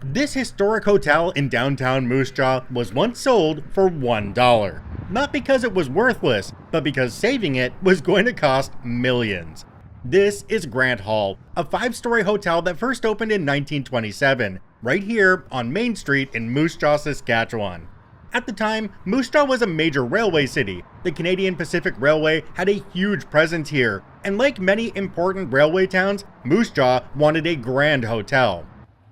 This historic hotel in downtown Moose Jaw was once sold for $1. Not because it was worthless, but because saving it was going to cost millions. This is Grant Hall, a 5-story hotel that first opened in 1927, right here on Main Street in Moose Jaw, Saskatchewan. At the time, Moose Jaw was a major railway city. The Canadian Pacific Railway had a huge presence here, and like many important railway towns, Moose Jaw wanted a grand hotel.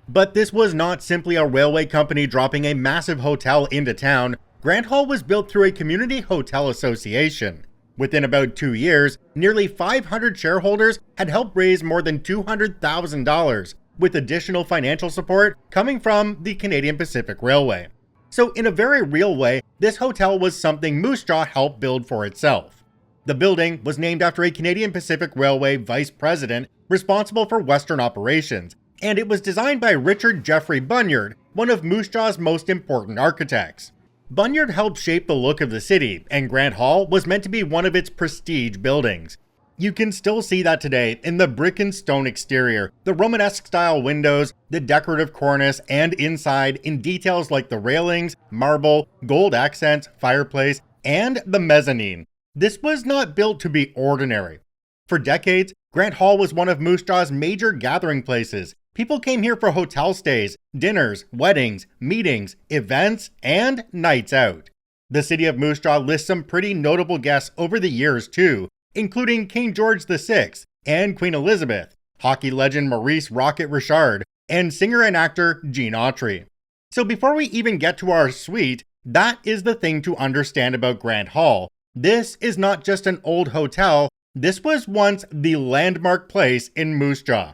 But this was not simply a railway company dropping a massive hotel into town. Grant Hall was built through a community hotel association. Within about 2 years, nearly 500 shareholders had helped raise more than $200,000, with additional financial support coming from the Canadian Pacific Railway. So in a very real way, this hotel was something Moose Jaw helped build for itself. The building was named after a Canadian Pacific Railway vice president responsible for Western operations, and it was designed by Richard Jeffrey Bunyard, one of Moose Jaw's most important architects. Bunyard helped shape the look of the city, and Grant Hall was meant to be one of its prestige buildings. You can still see that today in the brick and stone exterior, the Romanesque style windows, the decorative cornice, and inside in details like the railings, marble, gold accents, fireplace, and the mezzanine. This was not built to be ordinary. For decades, Grant Hall was one of Moose Jaw's major gathering places. People came here for hotel stays, dinners, weddings, meetings, events, and nights out. The city of Moose Jaw lists some pretty notable guests over the years too, including King George VI and Queen Elizabeth, hockey legend Maurice Rocket Richard, and singer and actor Gene Autry. So before we even get to our suite, that is the thing to understand about Grant Hall. This is not just an old hotel, this was once the landmark place in Moose Jaw.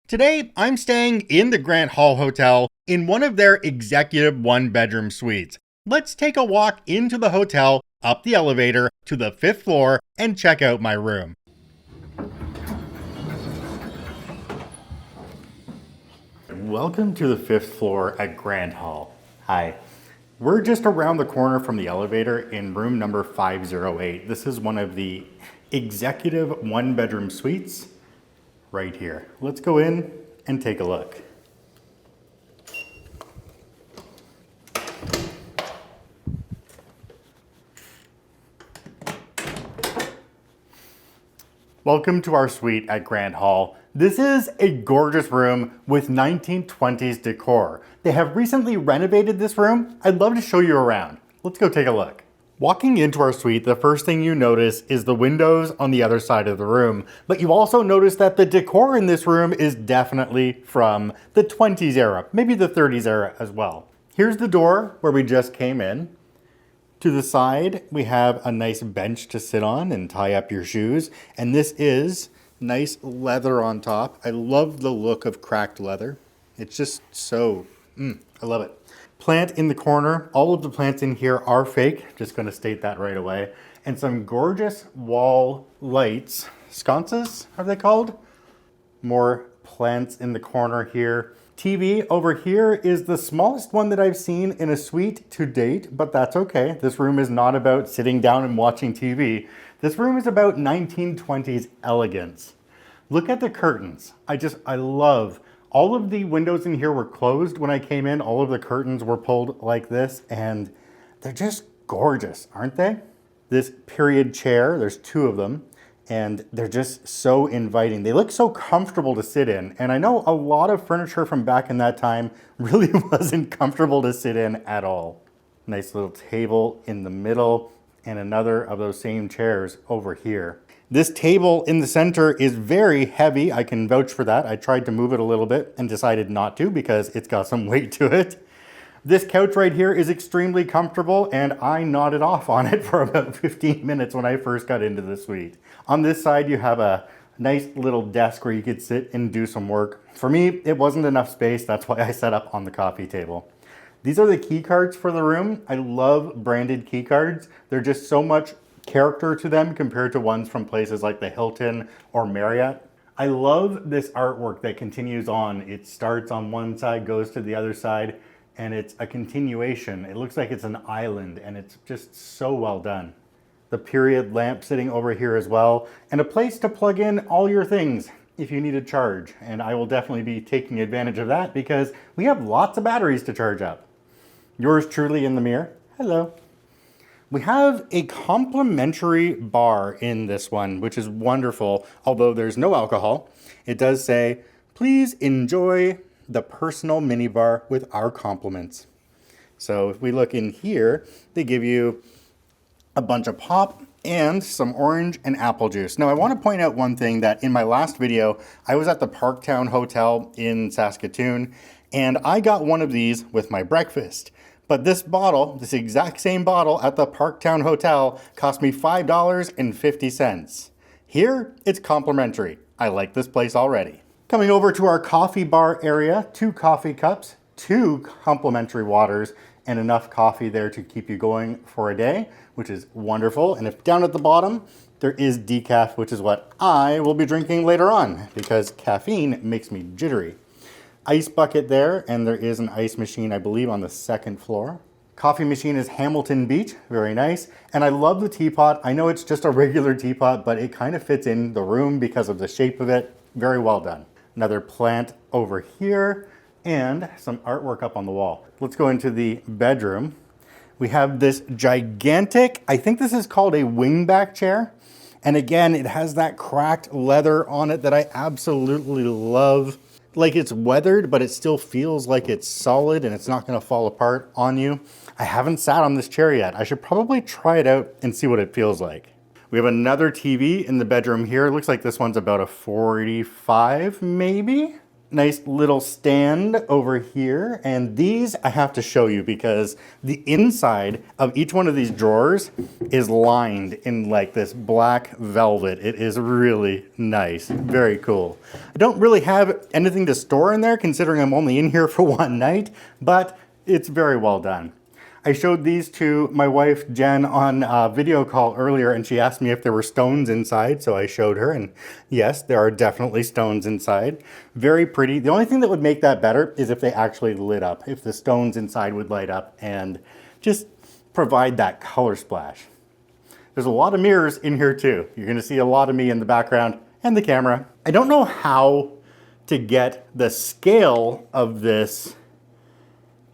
Today, I'm staying in the Grant Hall Hotel in one of their executive 1-bedroom suites. Let's take a walk into the hotel, up the elevator to the 5th floor, and check out my room. Welcome to the 5th floor at Grant Hall. Hi. We're just around the corner from the elevator in room number 508. This is one of the executive 1-bedroom suites right here. Let's go in and take a look. Welcome to our suite at Grant Hall. This is a gorgeous room with 1920s decor. They have recently renovated this room. I'd love to show you around. Let's go take a look. Walking into our suite, the first thing you notice is the windows on the other side of the room, but you also notice that the decor in this room is definitely from the 20s era, maybe the 30s era as well. Here's the door where we just came in. To the side, we have a nice bench to sit on and tie up your shoes, and this is nice leather on top. I love the look of cracked leather. It's just so, I love it. Plant in the corner. All of the plants in here are fake. Just going to state that right away. And some gorgeous wall lights. Sconces, are they called? More plants in the corner here. TV over here is the smallest one that I've seen in a suite to date, but that's okay. This room is not about sitting down and watching TV. This room is about 1920s elegance. Look at the curtains. I love all of the windows in here were closed when I came in. All of the curtains were pulled like this, and they're just gorgeous, aren't they? This period chair, there's 2 of them, and they're just so inviting. They look so comfortable to sit in, and I know a lot of furniture from back in that time really wasn't comfortable to sit in at all. Nice little table in the middle, and another of those same chairs over here. This table in the center is very heavy. I can vouch for that. I tried to move it a little bit and decided not to because it's got some weight to it. This couch right here is extremely comfortable, and I nodded off on it for about 15 minutes when I first got into the suite. On this side, you have a nice little desk where you could sit and do some work. For me, it wasn't enough space. That's why I set up on the coffee table. These are the key cards for the room. I love branded key cards. They're just so much character to them compared to ones from places like the Hilton or Marriott. I love this artwork that continues on. It starts on one side, goes to the other side, and it's a continuation. It looks like it's an island, and it's just so well done. The period lamp sitting over here as well, and a place to plug in all your things. if you need a charge, and I will definitely be taking advantage of that because we have lots of batteries to charge up. Yours truly in the mirror. Hello. We have a complimentary bar in this one, which is wonderful. Although there's no alcohol, it does say, please enjoy the personal minibar with our compliments. So if we look in here, they give you a bunch of pop and some orange and apple juice. Now I want to point out one thing, that in my last video, I was at the Parktown Hotel in Saskatchewan, and I got one of these with my breakfast. But this bottle, this exact same bottle at the Parktown Hotel, cost me $5.50. Here, it's complimentary. I like this place already. Coming over to our coffee bar area, 2 coffee cups, 2 complimentary waters, and enough coffee there to keep you going for a day, which is wonderful. And if down at the bottom, there is decaf, which is what I will be drinking later on because caffeine makes me jittery. Ice bucket there, and there is an ice machine, I believe, on the 2nd floor. Coffee machine is Hamilton Beach, very nice. And I love the teapot. I know it's just a regular teapot, but it kind of fits in the room because of the shape of it. Very well done. Another plant over here, and some artwork up on the wall. Let's go into the bedroom. We have this gigantic, I think this is called a wingback chair. And again, it has that cracked leather on it that I absolutely love. Like it's weathered, but it still feels like it's solid and it's not gonna fall apart on you. I haven't sat on this chair yet. I should probably try it out and see what it feels like. We have another TV in the bedroom here. It looks like this one's about a 45 maybe. Nice little stand over here. And these I have to show you because the inside of each one of these drawers is lined in like this black velvet. It is really nice, very cool. I don't really have anything to store in there considering I'm only in here for one night, but it's very well done. I showed these to my wife Jen on a video call earlier, and she asked me if there were stones inside, so I showed her, and yes, there are definitely stones inside. Very pretty. The only thing that would make that better is if they actually lit up, if the stones inside would light up and just provide that color splash. There's a lot of mirrors in here too. You're gonna see a lot of me in the background and the camera. I don't know how to get the scale of this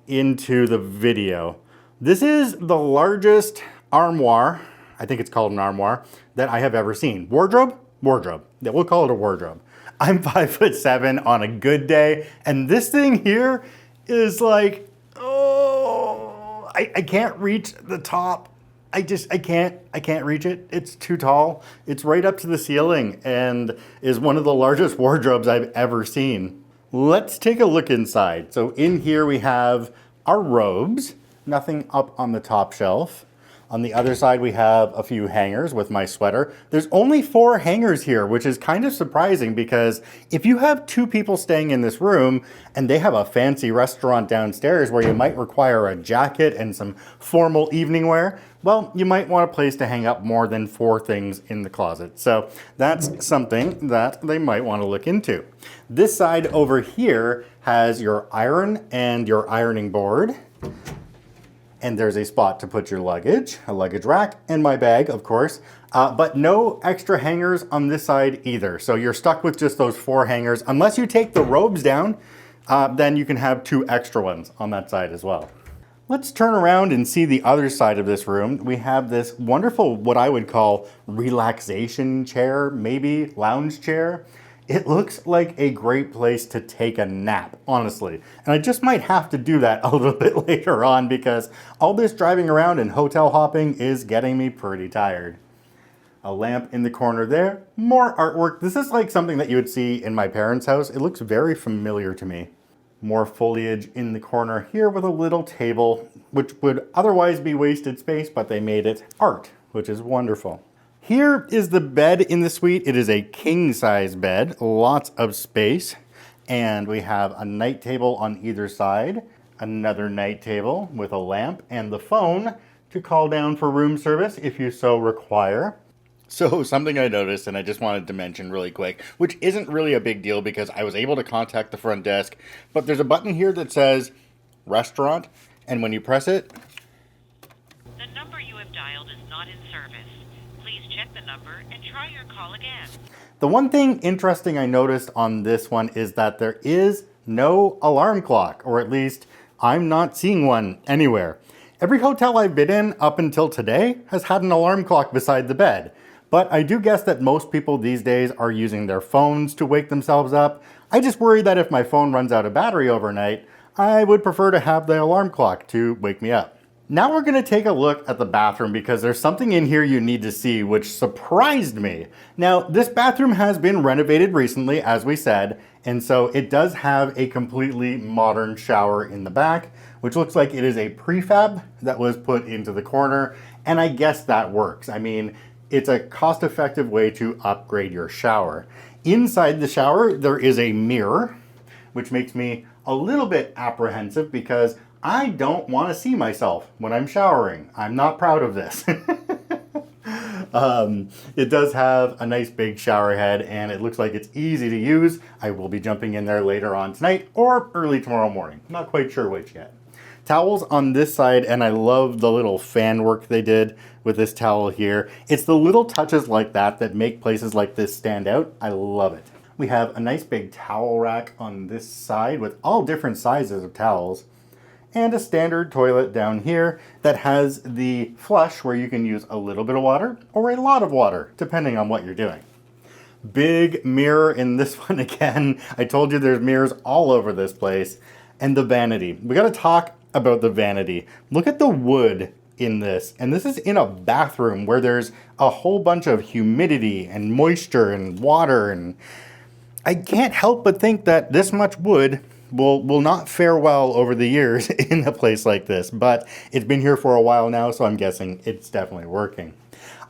into the video. This is the largest armoire, I think it's called an armoire, that I have ever seen. Wardrobe? Wardrobe. Yeah, we'll call it a wardrobe. I'm 5'7" on a good day, and this thing here is like, oh, I can't reach the top. I can't reach it. It's too tall. It's right up to the ceiling and is one of the largest wardrobes I've ever seen. Let's take a look inside. So in here we have our robes. Nothing up on the top shelf. On the other side, we have a few hangers with my sweater. There's only 4 hangers here, which is kind of surprising because if you have 2 people staying in this room and they have a fancy restaurant downstairs where you might require a jacket and some formal evening wear, well, you might want a place to hang up more than 4 things in the closet. So that's something that they might want to look into. This side over here has your iron and your ironing board. And there's a spot to put your luggage, a luggage rack, and my bag, of course, but no extra hangers on this side either. So you're stuck with just those 4 hangers. Unless you take the robes down, then you can have 2 extra ones on that side as well. Let's turn around and see the other side of this room. We have this wonderful, what I would call relaxation chair, maybe lounge chair. It looks like a great place to take a nap, honestly. And I just might have to do that a little bit later on because all this driving around and hotel hopping is getting me pretty tired. A lamp in the corner there, more artwork. This is like something that you would see in my parents' house. It looks very familiar to me. More foliage in the corner here with a little table, which would otherwise be wasted space, but they made it art, which is wonderful. Here is the bed in the suite. It is a king size bed, lots of space. And we have a night table on either side, another night table with a lamp and the phone to call down for room service if you so require. So something I noticed and I just wanted to mention really quick, which isn't really a big deal because I was able to contact the front desk, but there's a button here that says restaurant, and when you press it, the number you have dialed is not in service. Please check the number and try your call again. The one thing interesting I noticed on this one is that there is no alarm clock, or at least I'm not seeing one anywhere. Every hotel I've been in up until today has had an alarm clock beside the bed. But I do guess that most people these days are using their phones to wake themselves up. I just worry that if my phone runs out of battery overnight, I would prefer to have the alarm clock to wake me up. Now we're gonna take a look at the bathroom because there's something in here you need to see which surprised me. Now, this bathroom has been renovated recently, as we said, and so it does have a completely modern shower in the back, which looks like it is a prefab that was put into the corner, and I guess that works. I mean, it's a cost-effective way to upgrade your shower. Inside the shower, there is a mirror, which makes me a little bit apprehensive because I don't want to see myself when I'm showering. I'm not proud of this. It does have a nice big shower head and it looks like it's easy to use. I will be jumping in there later on tonight or early tomorrow morning. Not quite sure which yet. Towels on this side, and I love the little fan work they did with this towel here. It's the little touches like that that make places like this stand out. I love it. We have a nice big towel rack on this side with all different sizes of towels. And a standard toilet down here that has the flush where you can use a little bit of water or a lot of water, depending on what you're doing. Big mirror in this one again. I told you there's mirrors all over this place. And the vanity. We gotta talk about the vanity. Look at the wood in this. And this is in a bathroom where there's a whole bunch of humidity and moisture and water. And I can't help but think that this much wood will not fare well over the years in a place like this, but it's been here for a while now, so I'm guessing it's definitely working.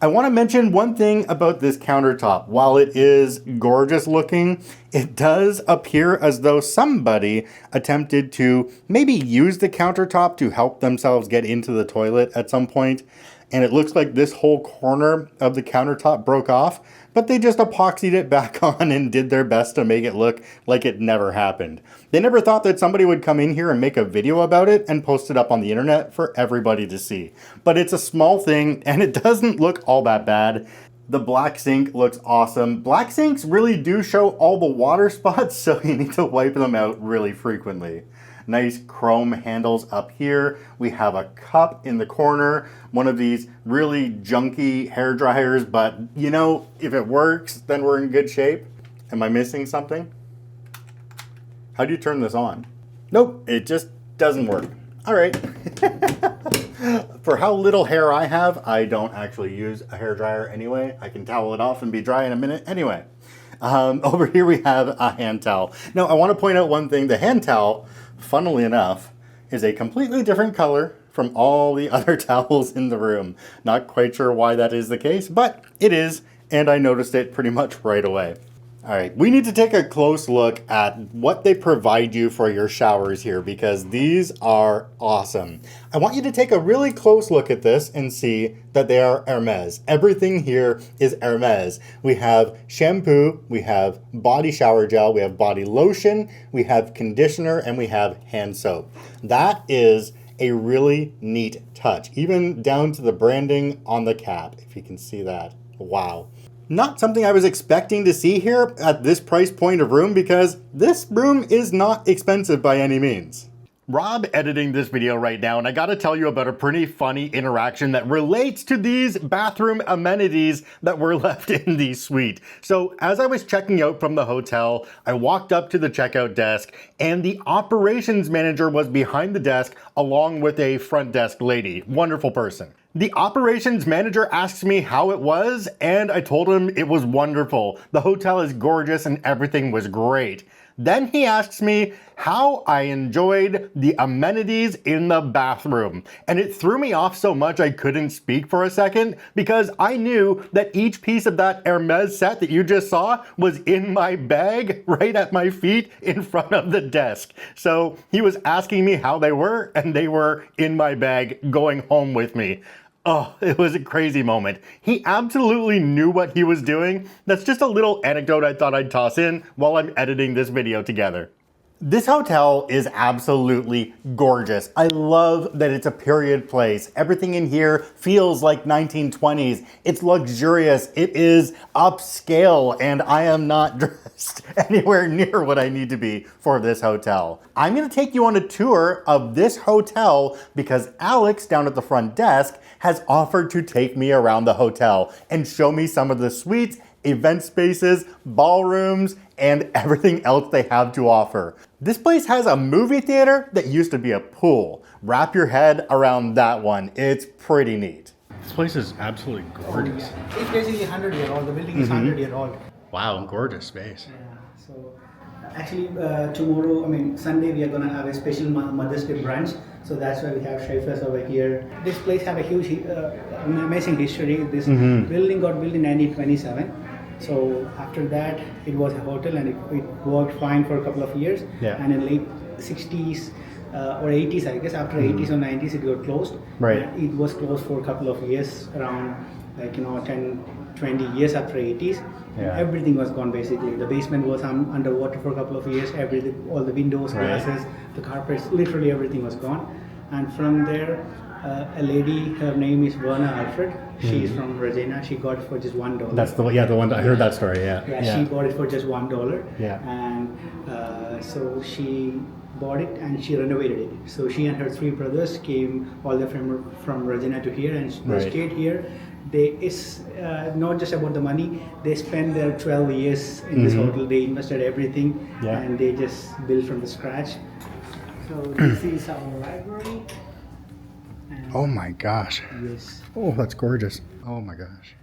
I want to mention one thing about this countertop. While it is gorgeous looking, it does appear as though somebody attempted to maybe use the countertop to help themselves get into the toilet at some point. And it looks like this whole corner of the countertop broke off, but they just epoxied it back on and did their best to make it look like it never happened. They never thought that somebody would come in here and make a video about it and post it up on the internet for everybody to see. But it's a small thing and it doesn't look all that bad. The black sink looks awesome. Black sinks really do show all the water spots, so you need to wipe them out really frequently. Nice chrome handles up here. We have a cup in the corner, one of these really junky hair dryers, but you know, if it works, then we're in good shape. Am I missing something? How do you turn this on? Nope, it just doesn't work. All right. For how little hair I have, I don't actually use a hair dryer anyway. I can towel it off and be dry in a minute anyway. Over here we have a hand towel. Now I want to point out one thing. The hand towel, funnily enough, is a completely different color from all the other towels in the room. Not quite sure why that is the case, but it is, and I noticed it pretty much right away. All right, we need to take a close look at what they provide you for your showers here because these are awesome. I want you to take a really close look at this and see that they are Hermes. Everything here is Hermes. We have shampoo, we have body shower gel, we have body lotion, we have conditioner, and we have hand soap. That is a really neat touch, even down to the branding on the cap, if you can see that. Wow. Not something I was expecting to see here at this price point of room because this room is not expensive by any means. Rob editing this video right now, and I gotta tell you about a pretty funny interaction that relates to these bathroom amenities that were left in the suite. So as I was checking out from the hotel, I walked up to the checkout desk and the operations manager was behind the desk along with a front desk lady. Wonderful person. The operations manager asked me how it was, and I told him it was wonderful. The hotel is gorgeous and everything was great. Then he asks me how I enjoyed the amenities in the bathroom. And it threw me off so much I couldn't speak for a second because I knew that each piece of that Hermes set that you just saw was in my bag right at my feet in front of the desk. So he was asking me how they were and they were in my bag going home with me. Oh, it was a crazy moment. He absolutely knew what he was doing. That's just a little anecdote I thought I'd toss in while I'm editing this video together. This hotel is absolutely gorgeous. I love that it's a period place. Everything in here feels like 1920s. It's luxurious, it is upscale, and I am not dressed anywhere near what I need to be for this hotel. I'm gonna take you on a tour of this hotel because Alex down at the front desk has offered to take me around the hotel and show me some of the suites, event spaces, ballrooms, and everything else they have to offer. This place has a movie theater that used to be a pool. Wrap your head around that one. It's pretty neat. This place is absolutely gorgeous. It's basically 100-year-old. The building is 100-year-old. Wow, gorgeous space. Yeah. So actually, tomorrow, Sunday, we are gonna have a special Mother's Day brunch. So that's why we have chefs over here. This place have a huge, amazing history. This building got built in 1927. So after that, it was a hotel and it worked fine for a couple of years. Yeah. And in late 60s or 80s, I guess, after 80s or 90s, it got closed. Right. And it was closed for a couple of years, around 10, 20 years after 80s. Yeah. Everything was gone basically. The basement was underwater for a couple of years. Everything, all the windows, glasses, the carpets, literally everything was gone. And from there, a lady, her name is Verna Alfred. She's from Regina. She got it for just $1. That's the one I heard that story. Yeah. She bought it for just $1. Yeah. And so she bought it and she renovated it. So she and her three brothers came all the from Regina to here, and they stayed here. It's not just about the money. They spent their 12 years in this hotel. They invested everything, and they just built from the scratch. So this is our library. Oh my gosh. Yes. Oh, that's gorgeous. Oh my gosh.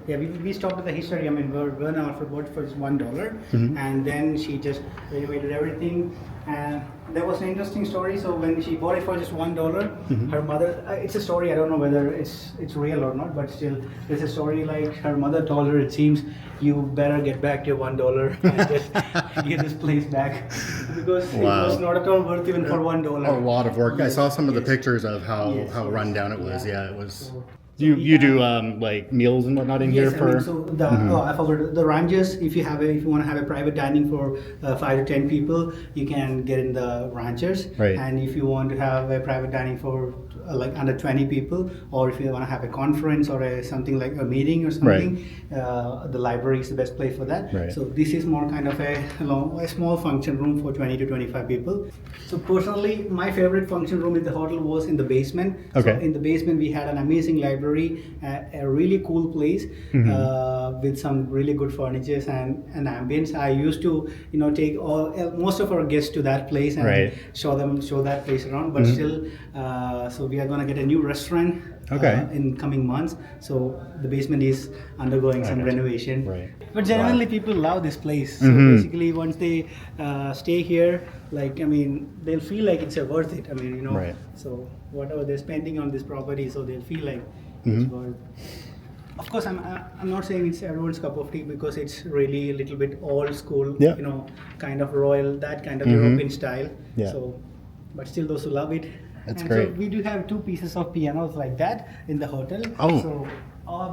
Yeah, we stopped at the history. Verna Alfred bought it for just $1, and then she just renovated everything. And there was an interesting story. So when she bought it for just $1, her mother. It's a story. I don't know whether it's real or not, but still, there's a story like her mother told her, it seems, you better get back your $1 and just get this place back, because it was not at all worth even for $1. A lot of work. Yes, I saw some of the pictures of how run down it was. Yeah, it was. You do like meals and whatnot in here for? I forgot the ranches. If you want to have a private dining for 5 to 10 people, you can get in the ranchers. Right. And if you want to have a private dining for like under 20 people, or if you want to have a conference or something like a meeting or something, the library is the best place for that. Right. So this is more kind of a small function room for 20 to 25 people. So personally, my favorite function room in the hotel was in the basement. Okay. So in the basement, we had an amazing library, a really cool place with some really good furniture and ambience. I used to, take most of our guests to that place and show that place around. But still, so we are gonna get a new restaurant in coming months. So the basement is undergoing some renovation. Right. But generally, people love this place. So basically, once they stay here, they'll feel like it's worth it. Right. So whatever they're spending on this property, so they'll feel like it's worth. Of course, I'm not saying it's everyone's cup of tea, because it's really a little bit old school, kind of royal, that kind of European style. Yeah. So, but still, those who love it. That's and great. So we do have 2 pieces of pianos like that in the hotel. Oh. So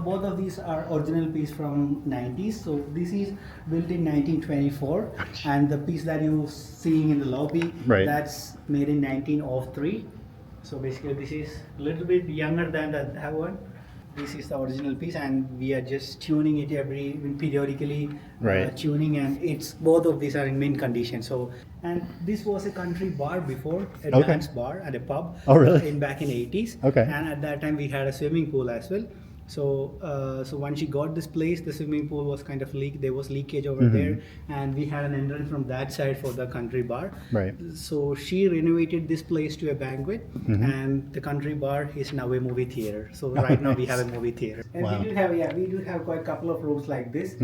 both of these are original piece from 90s. So this is built in 1924, and the piece that you're seeing in the lobby, that's made in 1903. So basically, this is a little bit younger than that one. This is the original piece, and we are just tuning it periodically, tuning, and it's both of these are in mint condition. So, and this was a country bar before, a dance bar at a pub. Oh, really? Back in 80s. Okay. And at that time we had a swimming pool as well. So, so when she got this place, the swimming pool was kind of leaked. There was leakage over there, and we had an entrance from that side for the country bar. Right. So she renovated this place to a banquet, and the country bar is now a movie theater. So right now we have a movie theater, and we do have quite a couple of rooms like this.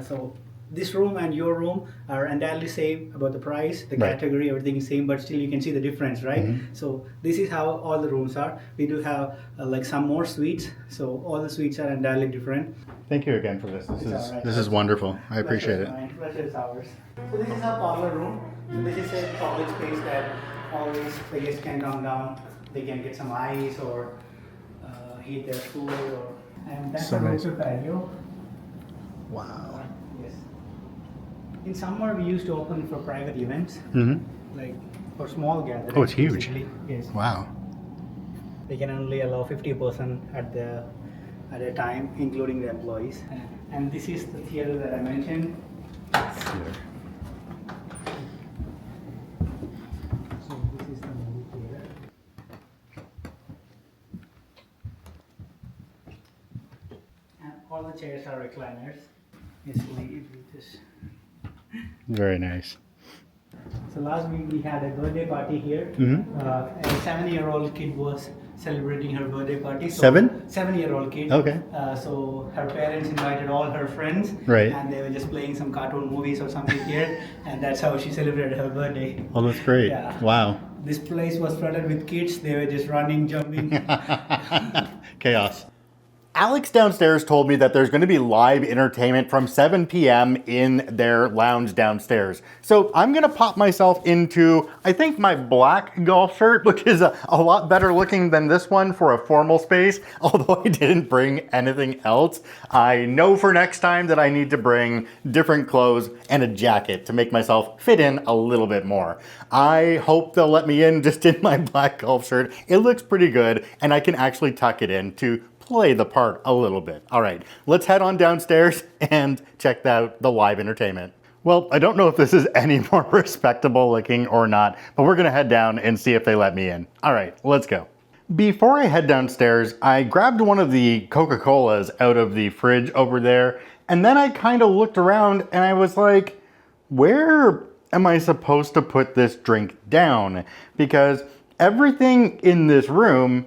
So this room and your room are entirely same about the price, the category, everything is same, but still you can see the difference, right? So this is how all the rooms are. We do have like some more suites, so all the suites are entirely different. Thank you again for this. This is wonderful. I appreciate it. Pleasure is ours. So this is our parlor room. So this is a public space that always the guests can come down. They can get some ice or heat their food, and that's So a nice. rooftop patio. Wow. Yes. In summer, we used to open for private events, like for small gatherings. Oh, it's huge. basically. Yes. Wow. They can only allow 50% at a time, including the employees. And this is the theater that I mentioned. So this is the movie theater. And all the chairs are recliners. Basically, Very nice. So last week we had a birthday party here. A 7-year-old kid was celebrating her birthday party. So 7-year-old kid. Okay. So her parents invited all her friends. Right. And they were just playing some cartoon movies or something here. And that's how she celebrated her birthday. Oh, that's great. Yeah. Wow. This place was flooded with kids. They were just running, jumping. Chaos. Alex downstairs told me that there's going to be live entertainment from 7 p.m. in their lounge downstairs. So I'm going to pop myself into, I think, my black golf shirt, which is a lot better looking than this one for a formal space, although I didn't bring anything else. I know for next time that I need to bring different clothes and a jacket to make myself fit in a little bit more. I hope they'll let me in just in my black golf shirt. It looks pretty good, and I can actually tuck it in to play the part a little bit. All right, let's head on downstairs and check out the live entertainment. Well, I don't know if this is any more respectable looking or not, but we're gonna head down and see if they let me in. All right, let's go. Before I head downstairs, I grabbed one of the Coca-Colas out of the fridge over there, and then I kind of looked around and I was like, where am I supposed to put this drink down? Because everything in this room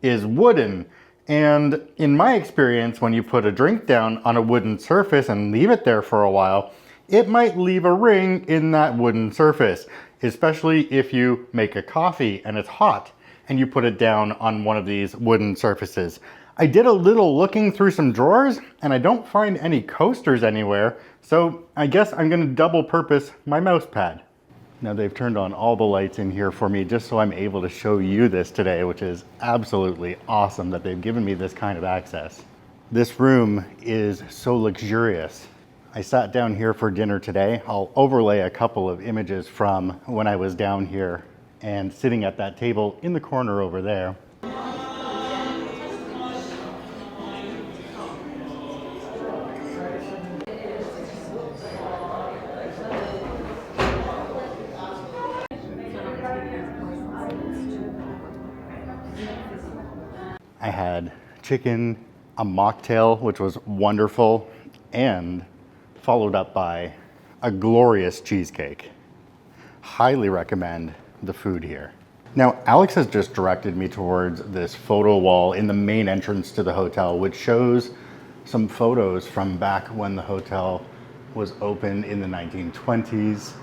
is wooden. And in my experience, when you put a drink down on a wooden surface and leave it there for a while, it might leave a ring in that wooden surface, especially if you make a coffee and it's hot and you put it down on one of these wooden surfaces. I did a little looking through some drawers and I don't find any coasters anywhere, so I guess I'm gonna double purpose my mouse pad. Now they've turned on all the lights in here for me just so I'm able to show you this today, which is absolutely awesome that they've given me this kind of access. This room is so luxurious. I sat down here for dinner today. I'll overlay a couple of images from when I was down here and sitting at that table in the corner over there. I had chicken, a mocktail, which was wonderful, and followed up by a glorious cheesecake. Highly recommend the food here. Now, Alex has just directed me towards this photo wall in the main entrance to the hotel, which shows some photos from back when the hotel was open in the 1920s,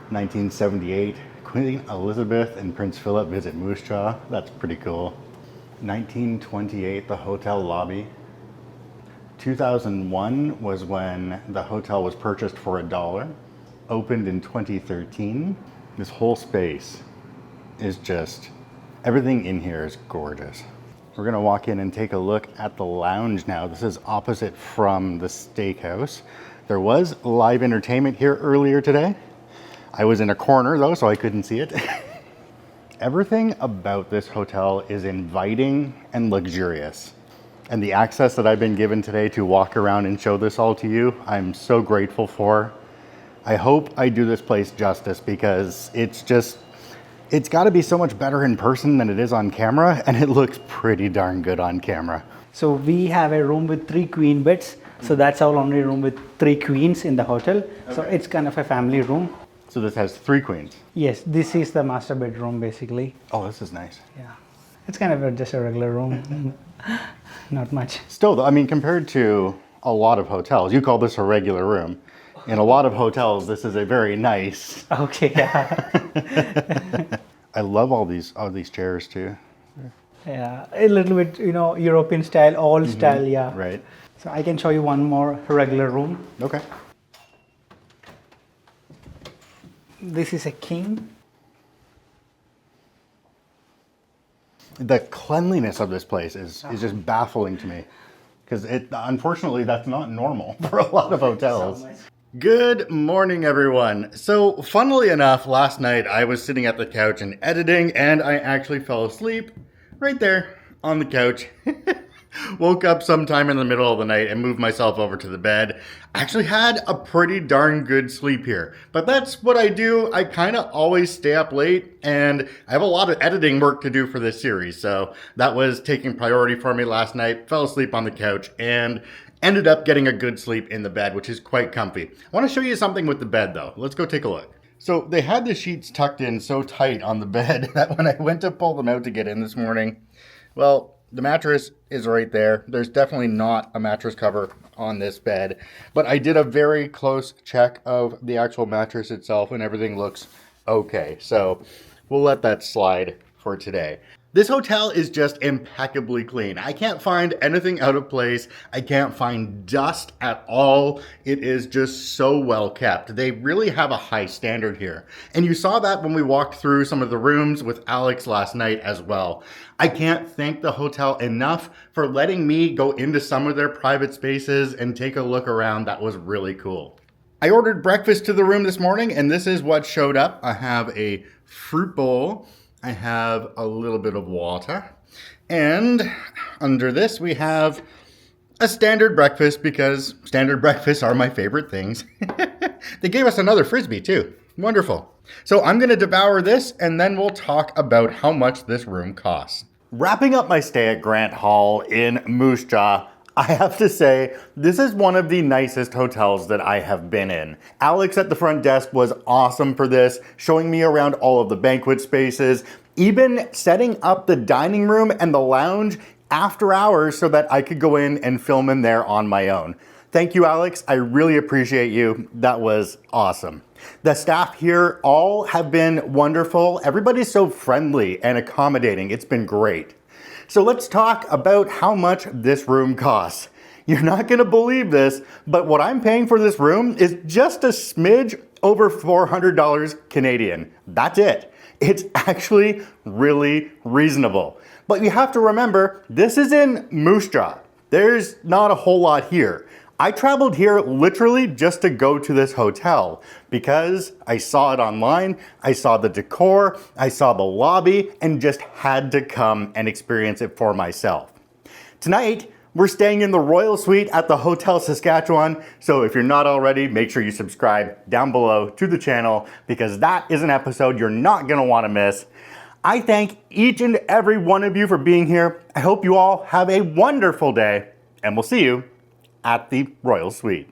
1978. Queen Elizabeth and Prince Philip visit Moose Jaw. That's pretty cool. 1928, the hotel lobby. 2001 was when the hotel was purchased for $1. Opened in 2013. This whole space is just, everything in here is gorgeous. We're gonna walk in and take a look at the lounge now. This is opposite from the steakhouse. There was live entertainment here earlier today. I was in a corner though, so I couldn't see it. Everything about this hotel is inviting and luxurious. And the access that I've been given today to walk around and show this all to you, I'm so grateful for. I hope I do this place justice because it's gotta be so much better in person than it is on camera, and it looks pretty darn good on camera. So we have a room with 3 queen beds. So that's our only room with 3 queens in the hotel. Okay. So it's kind of a family room. So this has 3 queens? Yes, this is the master bedroom basically. Oh, this is nice. Yeah, it's kind of just a regular room, not much. Still though, I mean, compared to a lot of hotels, you call this a regular room. In a lot of hotels, this is a very nice. Okay, yeah. I love all these chairs too. Yeah, a little bit, European style, old style, yeah. Right. So I can show you one more regular room. Okay. This is a king. The cleanliness of this place is just baffling to me because unfortunately that's not normal for a lot of hotels. Good morning, everyone. So, funnily enough, last night I was sitting at the couch and editing, and I actually fell asleep right there on the couch. Woke up sometime in the middle of the night and moved myself over to the bed. Actually had a pretty darn good sleep here. But that's what I do. I kind of always stay up late, and I have a lot of editing work to do for this series. So that was taking priority for me last night. Fell asleep on the couch and ended up getting a good sleep in the bed, which is quite comfy. I want to show you something with the bed though. Let's go take a look. So they had the sheets tucked in so tight on the bed that when I went to pull them out to get in this morning, well, the mattress is right there. There's definitely not a mattress cover on this bed, but I did a very close check of the actual mattress itself and everything looks okay. So we'll let that slide for today. This hotel is just impeccably clean. I can't find anything out of place. I can't find dust at all. It is just so well kept. They really have a high standard here. And you saw that when we walked through some of the rooms with Alex last night as well. I can't thank the hotel enough for letting me go into some of their private spaces and take a look around. That was really cool. I ordered breakfast to the room this morning, and this is what showed up. I have a fruit bowl. I have a little bit of water, and under this we have a standard breakfast because standard breakfasts are my favorite things. They gave us another Frisbee too. Wonderful. So I'm going to devour this and then we'll talk about how much this room costs. Wrapping up my stay at Grant Hall in Moose Jaw, I have to say, this is one of the nicest hotels that I have been in. Alex at the front desk was awesome for this, showing me around all of the banquet spaces, even setting up the dining room and the lounge after hours so that I could go in and film in there on my own. Thank you, Alex. I really appreciate you. That was awesome. The staff here all have been wonderful. Everybody's so friendly and accommodating. It's been great. So let's talk about how much this room costs. You're not gonna believe this, but what I'm paying for this room is just a smidge over $400 Canadian. That's it. It's actually really reasonable. But you have to remember, this is in Moose Jaw. There's not a whole lot here. I traveled here literally just to go to this hotel because I saw it online, I saw the decor, I saw the lobby, and just had to come and experience it for myself. Tonight, we're staying in the Royal Suite at the Hotel Saskatchewan, so if you're not already, make sure you subscribe down below to the channel because that is an episode you're not gonna wanna miss. I thank each and every one of you for being here. I hope you all have a wonderful day, and we'll see you at the Royal Suite.